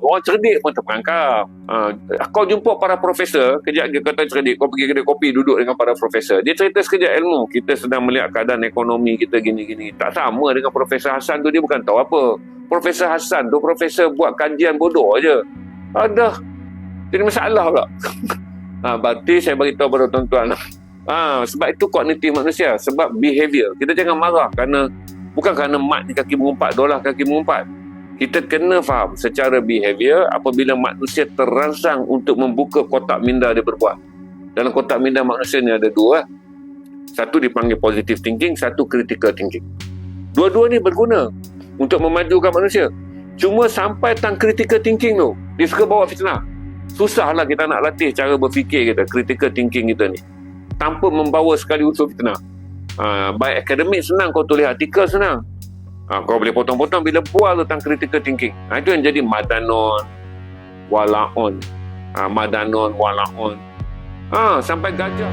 Orang cerdik pun terperangkap. Kau jumpa para profesor, kejap dia kata cerdik, kau pergi kedai kopi duduk dengan para profesor. Dia cerita sekejap ilmu. Kita sedang melihat keadaan ekonomi kita gini-gini. Tak sama dengan Profesor Hassan tu, dia bukan tahu apa. Profesor Hassan tu, profesor buat kajian bodoh aje. Ada. Jadi masalah pula. Berarti saya beritahu pada tuan-tuan. Sebab itu kognitif manusia. Sebab behavior. Kita jangan marah bukan kerana mat di kaki mengumpat, dolah kaki mengumpat. Kita kena faham secara behavior apabila manusia terangsang untuk membuka kotak minda dia berbuat. Dalam kotak minda manusia ni ada dua. Satu dipanggil positive thinking, satu critical thinking. Dua-dua ni berguna untuk memajukan manusia. Cuma sampai tang critical thinking tu, dia suka bawa fitnah. Susahlah kita nak latih cara berfikir kita, critical thinking kita ni, tanpa membawa sekali unsur fitnah. By akademik senang, kau tulis artikel senang. Kau boleh potong-potong bila bual tentang critical thinking. Itu yang jadi madanon, walaon. Sampai gajah.